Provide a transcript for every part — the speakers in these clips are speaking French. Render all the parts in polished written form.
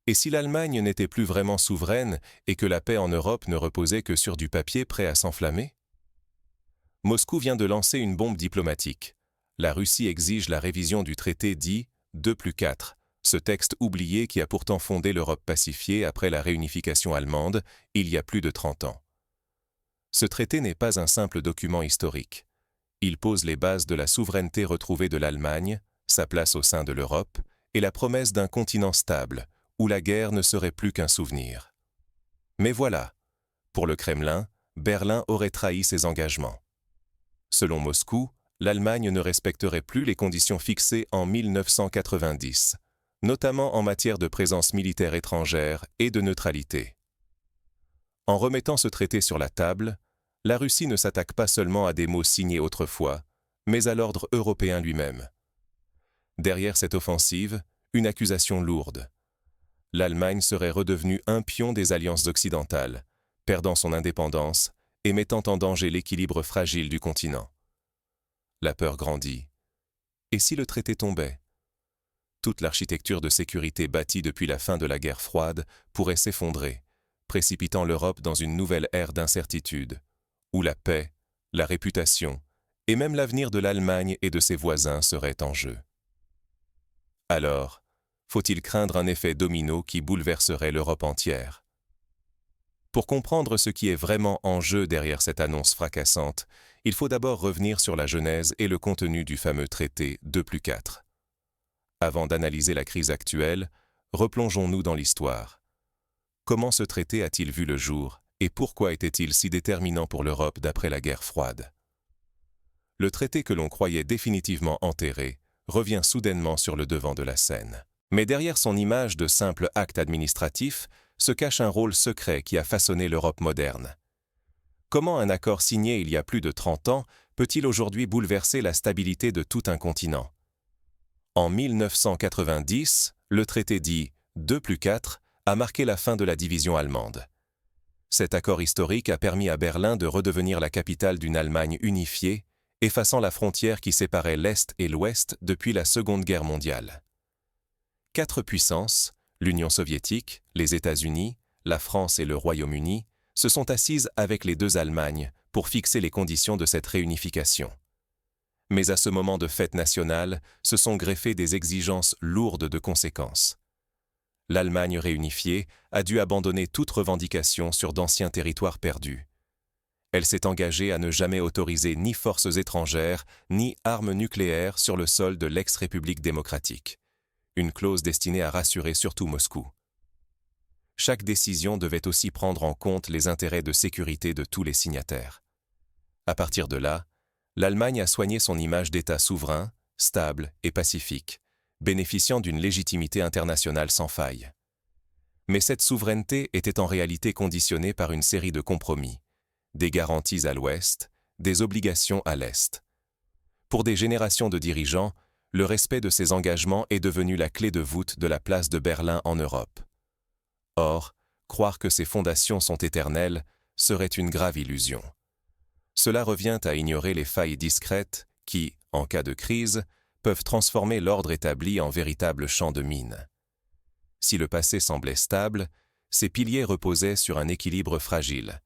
Et si l'Allemagne n'était plus vraiment souveraine et que la paix en Europe ne reposait que sur du papier prêt à s'enflammer? Moscou vient de lancer une bombe diplomatique. La Russie exige la révision du traité dit 2+4, ce texte oublié qui a pourtant fondé l'Europe pacifiée après la réunification allemande, il y a plus de 30 ans. Ce traité n'est pas un simple document historique. Il pose les bases de la souveraineté retrouvée de l'Allemagne, sa place au sein de l'Europe, et la promesse d'un continent stable, où la guerre ne serait plus qu'un souvenir. Mais voilà, pour le Kremlin, Berlin aurait trahi ses engagements. Selon Moscou, l'Allemagne ne respecterait plus les conditions fixées en 1990, notamment en matière de présence militaire étrangère et de neutralité. En remettant ce traité sur la table, la Russie ne s'attaque pas seulement à des mots signés autrefois, mais à l'ordre européen lui-même. Derrière cette offensive, une accusation lourde. L'Allemagne serait redevenue un pion des alliances occidentales, perdant son indépendance et mettant en danger l'équilibre fragile du continent. La peur grandit. Et si le traité tombait? Toute l'architecture de sécurité bâtie depuis la fin de la guerre froide pourrait s'effondrer, précipitant l'Europe dans une nouvelle ère d'incertitude, où la paix, la réputation et même l'avenir de l'Allemagne et de ses voisins seraient en jeu. Alors, faut-il craindre un effet domino qui bouleverserait l'Europe entière? Pour comprendre ce qui est vraiment en jeu derrière cette annonce fracassante, il faut d'abord revenir sur la genèse et le contenu du fameux traité 2+4. Avant d'analyser la crise actuelle, replongeons-nous dans l'histoire. Comment ce traité a-t-il vu le jour et pourquoi était-il si déterminant pour l'Europe d'après la guerre froide? Le traité que l'on croyait définitivement enterré revient soudainement sur le devant de la scène. Mais derrière son image de simple acte administratif se cache un rôle secret qui a façonné l'Europe moderne. Comment un accord signé il y a plus de 30 ans peut-il aujourd'hui bouleverser la stabilité de tout un continent? En 1990, le traité dit 2+4 a marqué la fin de la division allemande. Cet accord historique a permis à Berlin de redevenir la capitale d'une Allemagne unifiée, effaçant la frontière qui séparait l'Est et l'Ouest depuis la Seconde Guerre mondiale. 4 puissances, l'Union soviétique, les États-Unis, la France et le Royaume-Uni, se sont assises avec les deux Allemagnes pour fixer les conditions de cette réunification. Mais à ce moment de fête nationale, se sont greffées des exigences lourdes de conséquences. L'Allemagne réunifiée a dû abandonner toute revendication sur d'anciens territoires perdus. Elle s'est engagée à ne jamais autoriser ni forces étrangères, ni armes nucléaires sur le sol de l'ex-République démocratique. Une clause destinée à rassurer surtout Moscou. Chaque décision devait aussi prendre en compte les intérêts de sécurité de tous les signataires. À partir de là, l'Allemagne a soigné son image d'État souverain, stable et pacifique, bénéficiant d'une légitimité internationale sans faille. Mais cette souveraineté était en réalité conditionnée par une série de compromis, des garanties à l'Ouest, des obligations à l'Est. Pour des générations de dirigeants, le respect de ces engagements est devenu la clé de voûte de la place de Berlin en Europe. Or, croire que ces fondations sont éternelles serait une grave illusion. Cela revient à ignorer les failles discrètes qui, en cas de crise, peuvent transformer l'ordre établi en véritable champ de mine. Si le passé semblait stable, ses piliers reposaient sur un équilibre fragile,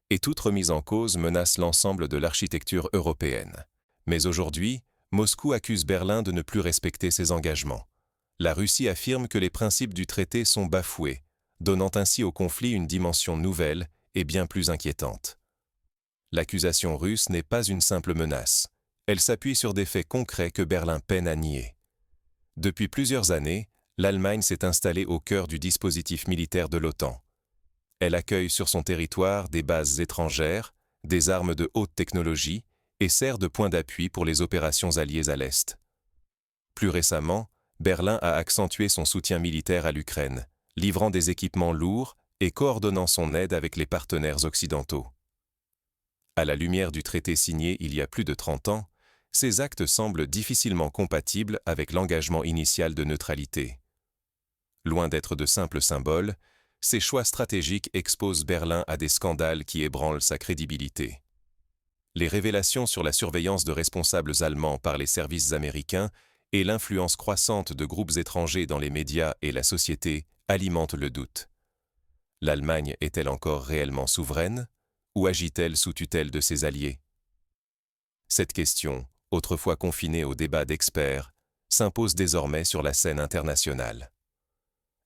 et toute remise en cause menace l'ensemble de l'architecture européenne. Mais aujourd'hui, Moscou accuse Berlin de ne plus respecter ses engagements. La Russie affirme que les principes du traité sont bafoués, donnant ainsi au conflit une dimension nouvelle et bien plus inquiétante. L'accusation russe n'est pas une simple menace. Elle s'appuie sur des faits concrets que Berlin peine à nier. Depuis plusieurs années, l'Allemagne s'est installée au cœur du dispositif militaire de l'OTAN. Elle accueille sur son territoire des bases étrangères, des armes de haute technologie et sert de point d'appui pour les opérations alliées à l'Est. Plus récemment, Berlin a accentué son soutien militaire à l'Ukraine, livrant des équipements lourds et coordonnant son aide avec les partenaires occidentaux. À la lumière du traité signé il y a plus de 30 ans, ces actes semblent difficilement compatibles avec l'engagement initial de neutralité. Loin d'être de simples symboles, ces choix stratégiques exposent Berlin à des scandales qui ébranlent sa crédibilité. Les révélations sur la surveillance de responsables allemands par les services américains et l'influence croissante de groupes étrangers dans les médias et la société alimente le doute. L'Allemagne est-elle encore réellement souveraine ou agit-elle sous tutelle de ses alliés? Cette question, autrefois confinée au débat d'experts, s'impose désormais sur la scène internationale.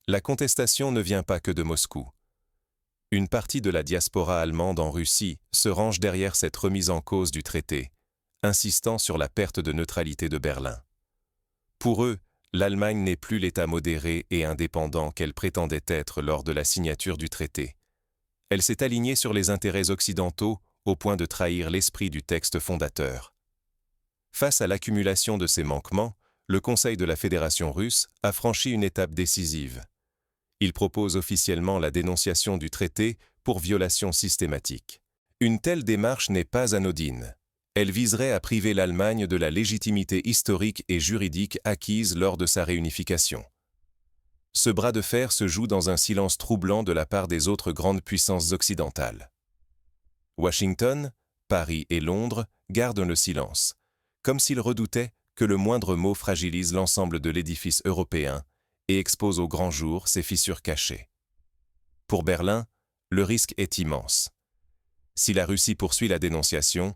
La contestation ne vient pas que de Moscou. Une partie de la diaspora allemande en Russie se range derrière cette remise en cause du traité, insistant sur la perte de neutralité de Berlin. Pour eux, l'Allemagne n'est plus l'État modéré et indépendant qu'elle prétendait être lors de la signature du traité. Elle s'est alignée sur les intérêts occidentaux au point de trahir l'esprit du texte fondateur. Face à l'accumulation de ces manquements, le Conseil de la Fédération russe a franchi une étape décisive. Il propose officiellement la dénonciation du traité pour violation systématique. Une telle démarche n'est pas anodine. Elle viserait à priver l'Allemagne de la légitimité historique et juridique acquise lors de sa réunification. Ce bras de fer se joue dans un silence troublant de la part des autres grandes puissances occidentales. Washington, Paris et Londres gardent le silence, comme s'ils redoutaient que le moindre mot fragilise l'ensemble de l'édifice européen et expose au grand jour ses fissures cachées. Pour Berlin, le risque est immense. Si la Russie poursuit la dénonciation,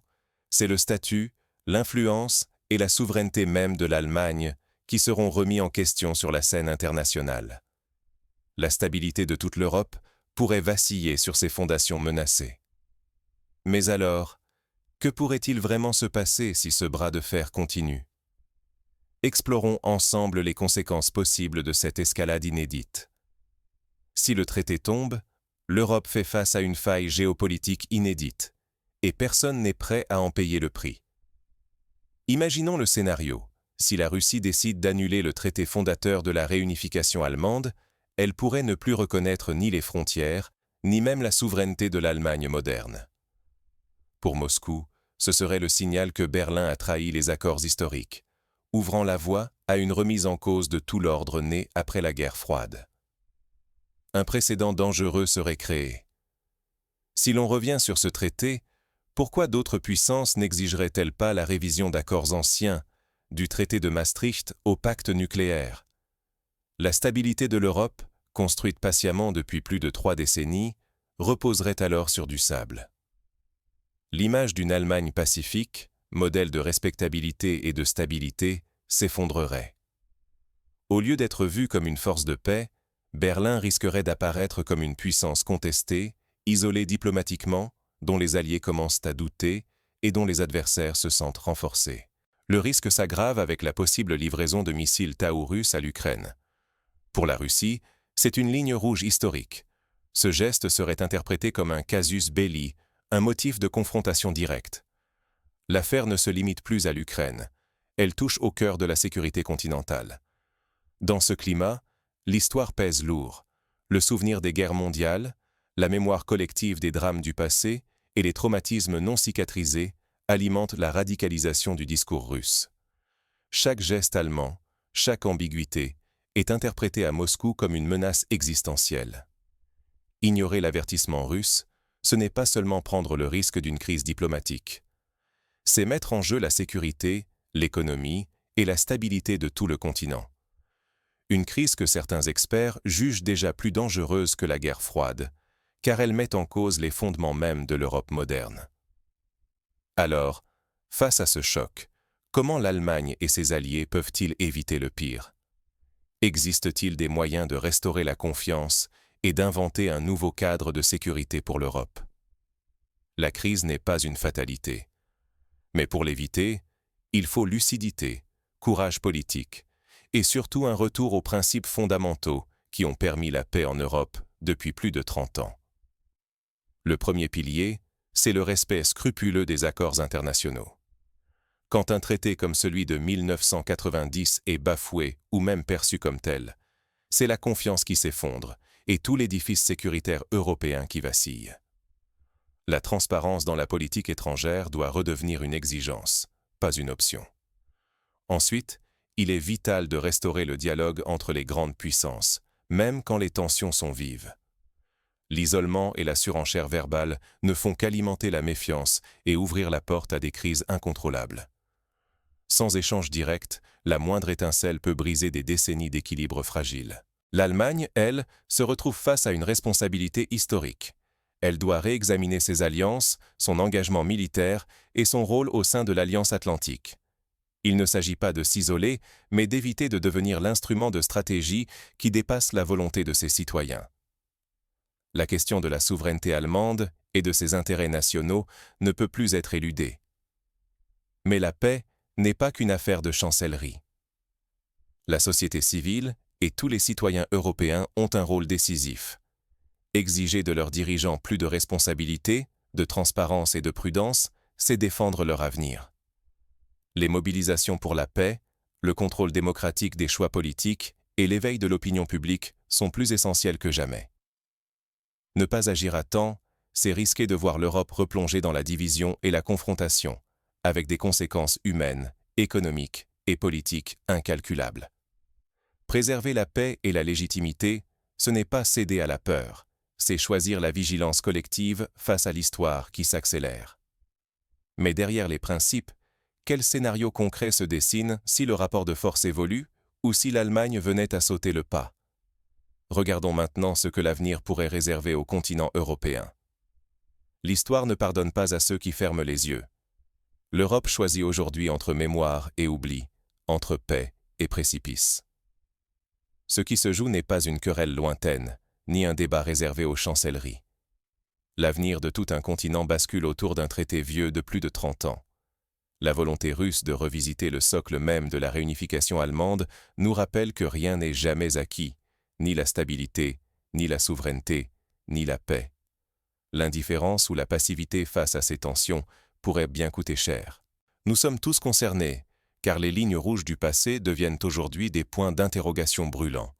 c'est le statut, l'influence et la souveraineté même de l'Allemagne qui seront remis en question sur la scène internationale. La stabilité de toute l'Europe pourrait vaciller sur ses fondations menacées. Mais alors, que pourrait-il vraiment se passer si ce bras de fer continue? Explorons ensemble les conséquences possibles de cette escalade inédite. Si le traité tombe, l'Europe fait face à une faille géopolitique inédite, et personne n'est prêt à en payer le prix. Imaginons le scénario. Si la Russie décide d'annuler le traité fondateur de la réunification allemande, elle pourrait ne plus reconnaître ni les frontières, ni même la souveraineté de l'Allemagne moderne. Pour Moscou, ce serait le signal que Berlin a trahi les accords historiques, ouvrant la voie à une remise en cause de tout l'ordre né après la guerre froide. Un précédent dangereux serait créé. Si l'on revient sur ce traité, pourquoi d'autres puissances n'exigeraient-elles pas la révision d'accords anciens, du traité de Maastricht au pacte nucléaire? La stabilité de l'Europe, construite patiemment depuis plus de 3 décennies, reposerait alors sur du sable. L'image d'une Allemagne pacifique, modèle de respectabilité et de stabilité, s'effondrerait. Au lieu d'être vue comme une force de paix, Berlin risquerait d'apparaître comme une puissance contestée, isolée diplomatiquement, dont les alliés commencent à douter et dont les adversaires se sentent renforcés. Le risque s'aggrave avec la possible livraison de missiles Taurus à l'Ukraine. Pour la Russie, c'est une ligne rouge historique. Ce geste serait interprété comme un casus belli, un motif de confrontation directe. L'affaire ne se limite plus à l'Ukraine. Elle touche au cœur de la sécurité continentale. Dans ce climat, l'histoire pèse lourd. Le souvenir des guerres mondiales, la mémoire collective des drames du passé et les traumatismes non cicatrisés alimentent la radicalisation du discours russe. Chaque geste allemand, chaque ambiguïté, est interprété à Moscou comme une menace existentielle. Ignorer l'avertissement russe, ce n'est pas seulement prendre le risque d'une crise diplomatique. C'est mettre en jeu la sécurité, l'économie et la stabilité de tout le continent. Une crise que certains experts jugent déjà plus dangereuse que la guerre froide, car elle met en cause les fondements mêmes de l'Europe moderne. Alors, face à ce choc, comment l'Allemagne et ses alliés peuvent-ils éviter le pire? Existe-t-il des moyens de restaurer la confiance et d'inventer un nouveau cadre de sécurité pour l'Europe? La crise n'est pas une fatalité. Mais pour l'éviter, il faut lucidité, courage politique et surtout un retour aux principes fondamentaux qui ont permis la paix en Europe depuis plus de 30 ans. Le premier pilier, c'est le respect scrupuleux des accords internationaux. Quand un traité comme celui de 1990 est bafoué ou même perçu comme tel, c'est la confiance qui s'effondre et tout l'édifice sécuritaire européen qui vacille. La transparence dans la politique étrangère doit redevenir une exigence, pas une option. Ensuite, il est vital de restaurer le dialogue entre les grandes puissances, même quand les tensions sont vives. L'isolement et la surenchère verbale ne font qu'alimenter la méfiance et ouvrir la porte à des crises incontrôlables. Sans échange direct, la moindre étincelle peut briser des décennies d'équilibre fragile. L'Allemagne, elle, se retrouve face à une responsabilité historique. Elle doit réexaminer ses alliances, son engagement militaire et son rôle au sein de l'Alliance atlantique. Il ne s'agit pas de s'isoler, mais d'éviter de devenir l'instrument de stratégie qui dépasse la volonté de ses citoyens. La question de la souveraineté allemande et de ses intérêts nationaux ne peut plus être éludée. Mais la paix n'est pas qu'une affaire de chancellerie. La société civile et tous les citoyens européens ont un rôle décisif. Exiger de leurs dirigeants plus de responsabilité, de transparence et de prudence, c'est défendre leur avenir. Les mobilisations pour la paix, le contrôle démocratique des choix politiques et l'éveil de l'opinion publique sont plus essentiels que jamais. Ne pas agir à temps, c'est risquer de voir l'Europe replonger dans la division et la confrontation, avec des conséquences humaines, économiques et politiques incalculables. Préserver la paix et la légitimité, ce n'est pas céder à la peur, c'est choisir la vigilance collective face à l'histoire qui s'accélère. Mais derrière les principes, quel scénario concret se dessine si le rapport de force évolue ou si l'Allemagne venait à sauter le pas? Regardons maintenant ce que l'avenir pourrait réserver au continent européen. L'histoire ne pardonne pas à ceux qui ferment les yeux. L'Europe choisit aujourd'hui entre mémoire et oubli, entre paix et précipice. Ce qui se joue n'est pas une querelle lointaine, ni un débat réservé aux chancelleries. L'avenir de tout un continent bascule autour d'un traité vieux de plus de 30 ans. La volonté russe de revisiter le socle même de la réunification allemande nous rappelle que rien n'est jamais acquis, ni la stabilité, ni la souveraineté, ni la paix. L'indifférence ou la passivité face à ces tensions pourrait bien coûter cher. Nous sommes tous concernés, car les lignes rouges du passé deviennent aujourd'hui des points d'interrogation brûlants.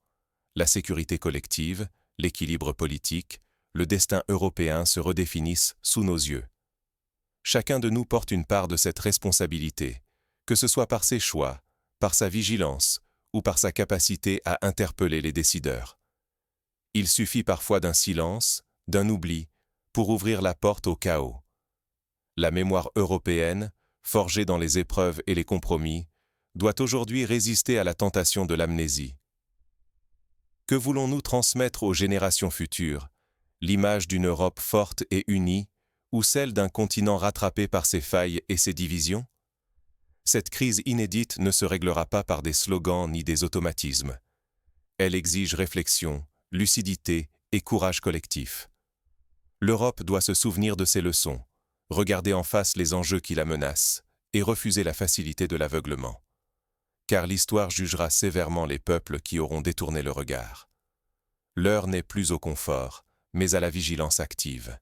La sécurité collective, l'équilibre politique, le destin européen se redéfinissent sous nos yeux. Chacun de nous porte une part de cette responsabilité, que ce soit par ses choix, par sa vigilance ou par sa capacité à interpeller les décideurs. Il suffit parfois d'un silence, d'un oubli, pour ouvrir la porte au chaos. La mémoire européenne, forgée dans les épreuves et les compromis, doit aujourd'hui résister à la tentation de l'amnésie. Que voulons-nous transmettre aux générations futures? L'image d'une Europe forte et unie, ou celle d'un continent rattrapé par ses failles et ses divisions? Cette crise inédite ne se réglera pas par des slogans ni des automatismes. Elle exige réflexion, lucidité et courage collectif. L'Europe doit se souvenir de ses leçons, regarder en face les enjeux qui la menacent et refuser la facilité de l'aveuglement. Car l'histoire jugera sévèrement les peuples qui auront détourné le regard. L'heure n'est plus au confort, mais à la vigilance active.